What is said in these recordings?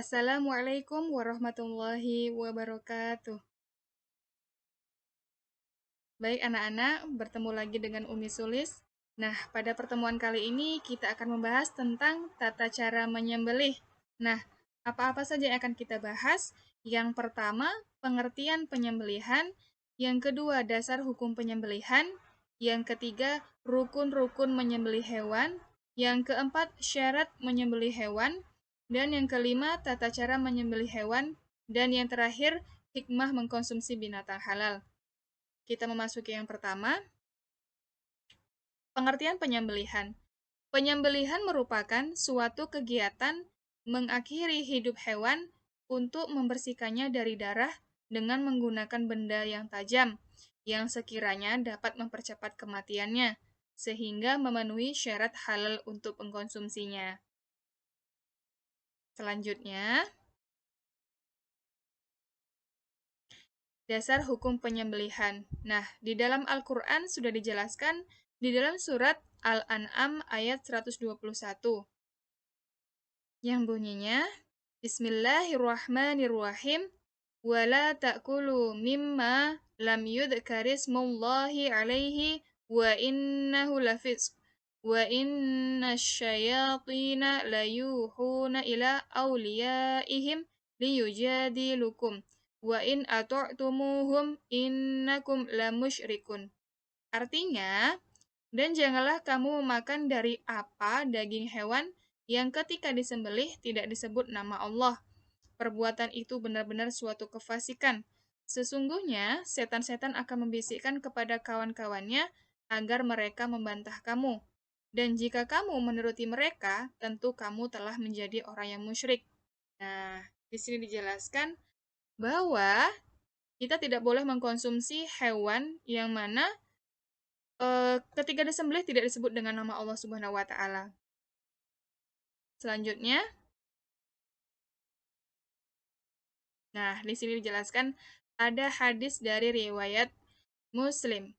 Assalamualaikum warahmatullahi wabarakatuh. Baik anak-anak, bertemu lagi dengan Umi Sulis. Nah, pada pertemuan kali ini kita akan membahas tentang tata cara menyembelih. Nah, apa-apa saja yang akan kita bahas? Yang pertama, pengertian penyembelihan. Yang kedua, dasar hukum penyembelihan. Yang ketiga, rukun-rukun menyembelih hewan. Yang keempat, syarat menyembelih hewan. Dan yang kelima, tata cara menyembelih hewan. Dan yang terakhir, hikmah mengkonsumsi binatang halal. Kita memasuki yang pertama, pengertian penyembelihan. Penyembelihan merupakan suatu kegiatan mengakhiri hidup hewan untuk membersihkannya dari darah dengan menggunakan benda yang tajam, yang sekiranya dapat mempercepat kematiannya, sehingga memenuhi syarat halal untuk mengkonsumsinya. Selanjutnya, dasar hukum penyembelihan. Nah, di dalam Al-Quran sudah dijelaskan di dalam surat Al-An'am ayat 121 yang bunyinya Bismillahirrahmanirrahim wala ta'kulu mimma lam yudhkarismullahi alaihi wa innahu lafisq wa inna syayatina layuhuna ila awliyaihim liyujadilukum wa in atu'tumuhum innakum lamusyrikun. Artinya, dan janganlah kamu memakan dari apa daging hewan yang ketika disembelih tidak disebut nama Allah. Perbuatan itu benar-benar suatu kefasikan. Sesungguhnya, setan-setan akan membisikkan kepada kawan-kawannya agar mereka membantah kamu. Dan jika kamu menuruti mereka, tentu kamu telah menjadi orang yang musyrik. Nah, di sini dijelaskan bahwa kita tidak boleh mengkonsumsi hewan yang mana ketika disembelih tidak disebut dengan nama Allah Subhanahu wa taala. Selanjutnya, nah di sini dijelaskan ada hadis dari riwayat Muslim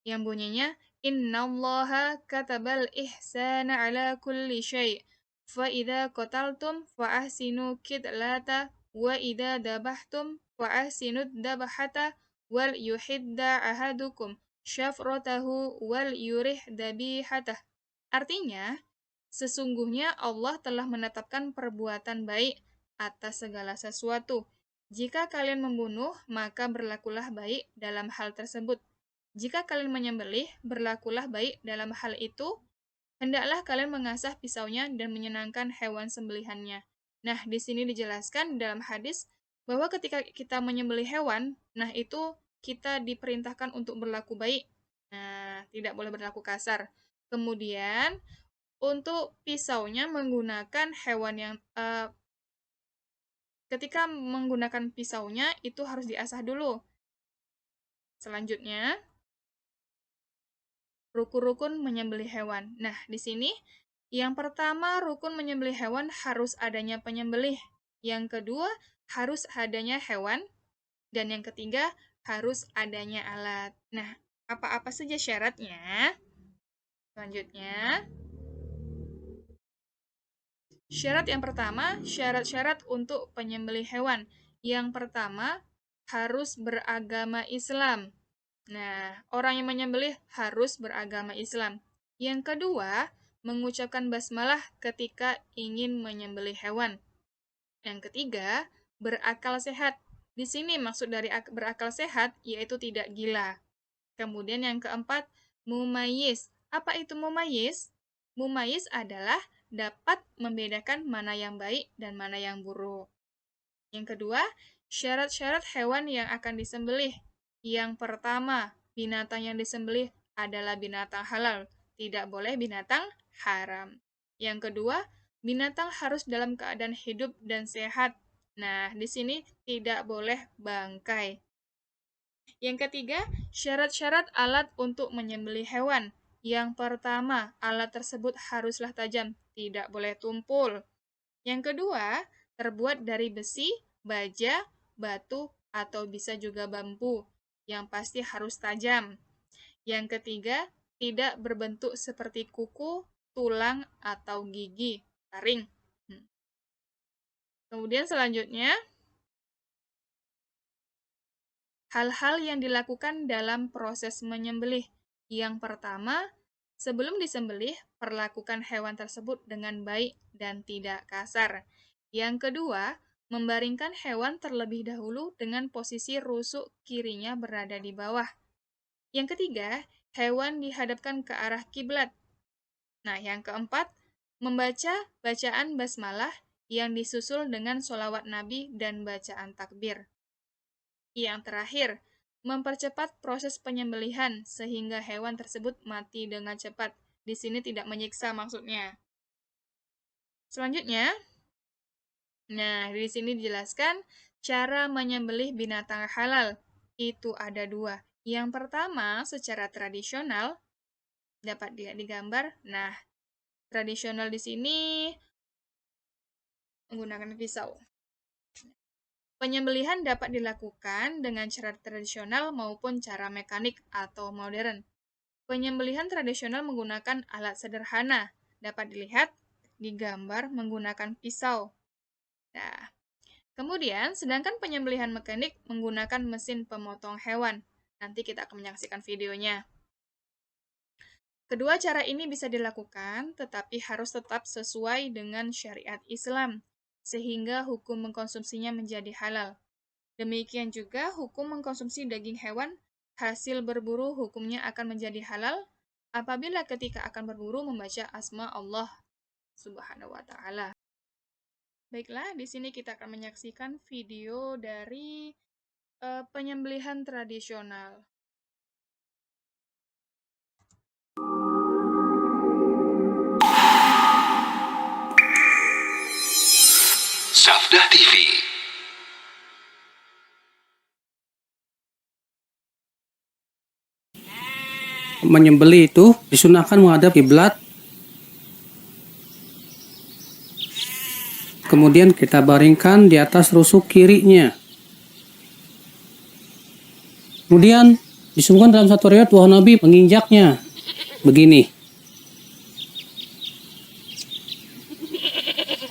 yang bunyinya Innallaha katabal ihsana ala kulli syai' fa idza qataltum fa ahsinu qitlata wa idza dabahtum fa ahsinud dabahata wal yuhidda ahadukum syafratahu wal yurih dabihatah. Artinya, sesungguhnya Allah telah menetapkan perbuatan baik atas segala sesuatu. Jika kalian membunuh, maka berlakulah baik dalam hal tersebut. Jika kalian menyembelih, berlakulah baik dalam hal itu. Hendaklah kalian mengasah pisaunya dan menyenangkan hewan sembelihannya. Nah, di sini dijelaskan dalam hadis bahwa ketika kita menyembelih hewan, nah itu kita diperintahkan untuk berlaku baik. Nah, tidak boleh berlaku kasar. Kemudian, untuk pisaunya menggunakan hewan yang ketika menggunakan pisaunya itu harus diasah dulu. Selanjutnya, rukun-rukun menyembelih hewan. Nah, di sini yang pertama rukun menyembelih hewan harus adanya penyembelih. Yang kedua harus adanya hewan dan yang ketiga harus adanya alat. Nah, apa-apa saja syaratnya? Selanjutnya, syarat yang pertama, syarat-syarat untuk penyembelih hewan. Yang pertama, harus beragama Islam. Nah, orang yang menyembelih harus beragama Islam. Yang kedua, mengucapkan basmalah ketika ingin menyembelih hewan. Yang ketiga, berakal sehat. Di sini maksud dari berakal sehat yaitu tidak gila. Kemudian yang keempat, mumayyiz. Apa itu mumayyiz? Mumayyiz adalah dapat membedakan mana yang baik dan mana yang buruk. Yang kedua, syarat-syarat hewan yang akan disembelih. Yang pertama, binatang yang disembelih adalah binatang halal, tidak boleh binatang haram. Yang kedua, binatang harus dalam keadaan hidup dan sehat. Nah, di sini tidak boleh bangkai. Yang ketiga, syarat-syarat alat untuk menyembelih hewan. Yang pertama, alat tersebut haruslah tajam, tidak boleh tumpul. Yang kedua, terbuat dari besi, baja, batu, atau bisa juga bambu. Yang pasti harus tajam. Yang ketiga, tidak berbentuk seperti kuku, tulang, atau gigi, taring. Kemudian selanjutnya, hal-hal yang dilakukan dalam proses menyembelih. Yang pertama, sebelum disembelih, perlakukan hewan tersebut dengan baik dan tidak kasar. Yang kedua, membaringkan hewan terlebih dahulu dengan posisi rusuk kirinya berada di bawah. Yang ketiga, hewan dihadapkan ke arah kiblat. Nah, yang keempat, membaca bacaan basmalah yang disusul dengan sholawat Nabi dan bacaan takbir. Yang terakhir, mempercepat proses penyembelihan sehingga hewan tersebut mati dengan cepat. Di sini tidak menyiksa maksudnya. Selanjutnya, nah di sini dijelaskan cara menyembelih binatang halal. Itu ada dua. Yang pertama, secara tradisional, dapat dilihat di gambar. Nah, tradisional di sini menggunakan pisau. Penyembelihan dapat dilakukan dengan cara tradisional maupun cara mekanik atau modern. Penyembelihan tradisional menggunakan alat sederhana, dapat dilihat di gambar menggunakan pisau. Nah, kemudian sedangkan penyembelihan mekanik menggunakan mesin pemotong hewan. Nanti kita akan menyaksikan videonya. Kedua cara ini bisa dilakukan, tetapi harus tetap sesuai dengan syariat Islam, sehingga hukum mengkonsumsinya menjadi halal. Demikian juga hukum mengkonsumsi daging hewan hasil berburu hukumnya akan menjadi halal apabila ketika akan berburu membaca asma Allah Subhanahu wa taala. Baiklah, di sini kita akan menyaksikan video dari penyembelihan tradisional. Safdah TV. Menyembelih itu disunahkan menghadap kiblat. Kemudian kita baringkan di atas rusuk kirinya. Kemudian disebutkan dalam satu riwayat bahwa Nabi menginjaknya begini.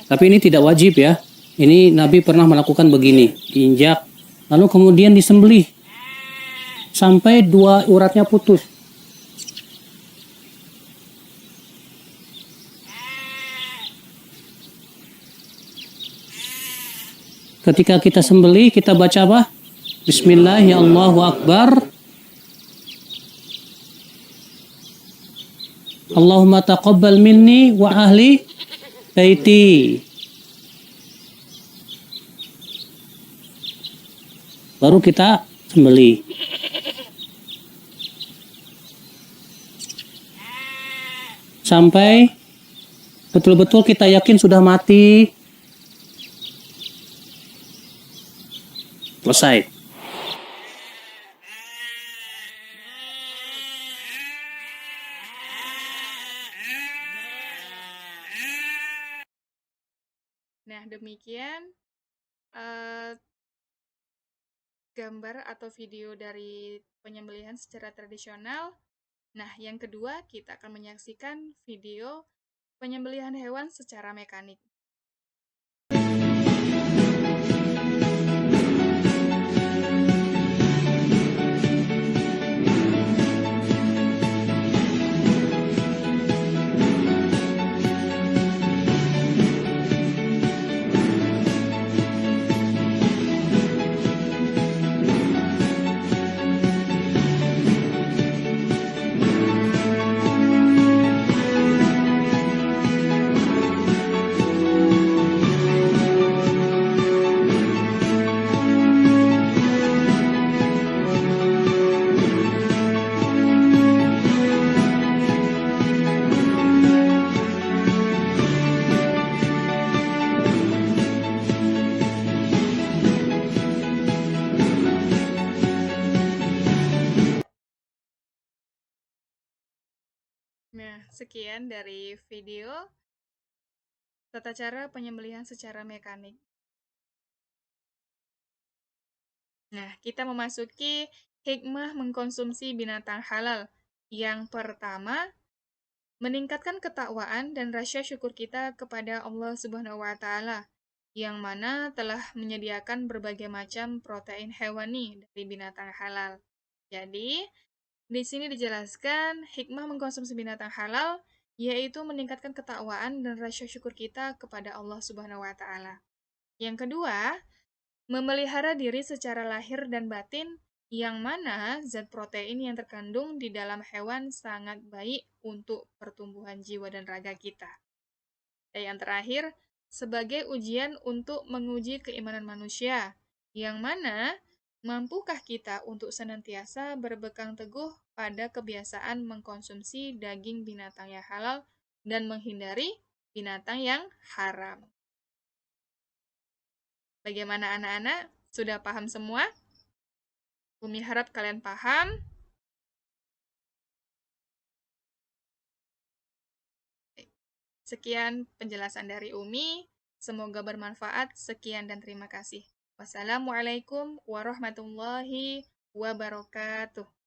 Tapi ini tidak wajib ya. Ini Nabi pernah melakukan begini, diinjak, lalu kemudian disembelih sampai dua uratnya putus. Ketika kita sembelih, kita baca apa? Bismillah, ya Allahu Akbar. Allahumma taqabbal minni wa ahli baiti. Baru kita sembelih. Sampai betul-betul kita yakin sudah mati. Selesai. Nah, demikian gambar atau video dari penyembelihan secara tradisional. Nah, yang kedua kita akan menyaksikan video penyembelihan hewan secara mekanik. Nah, sekian dari video tata cara penyembelihan secara mekanik. Nah, kita memasuki hikmah mengkonsumsi binatang halal. Yang pertama, meningkatkan ketakwaan dan rasa syukur kita kepada Allah Subhanahu wa taala. yang mana telah menyediakan berbagai macam protein hewani dari binatang halal. Jadi, di sini dijelaskan hikmah mengkonsumsi binatang halal yaitu meningkatkan ketakwaan dan rasa syukur kita kepada Allah Subhanahu wa taala. Yang kedua, memelihara diri secara lahir dan batin yang mana zat protein yang terkandung di dalam hewan sangat baik untuk pertumbuhan jiwa dan raga kita. Dan yang terakhir, sebagai ujian untuk menguji keimanan manusia, yang mana mampukah kita untuk senantiasa berpegang teguh pada kebiasaan mengkonsumsi daging binatang yang halal dan menghindari binatang yang haram. Bagaimana anak-anak? Sudah paham semua? Umi harap kalian paham. Sekian penjelasan dari Umi. Semoga bermanfaat. Sekian dan terima kasih. Wassalamualaikum warahmatullahi wabarakatuh.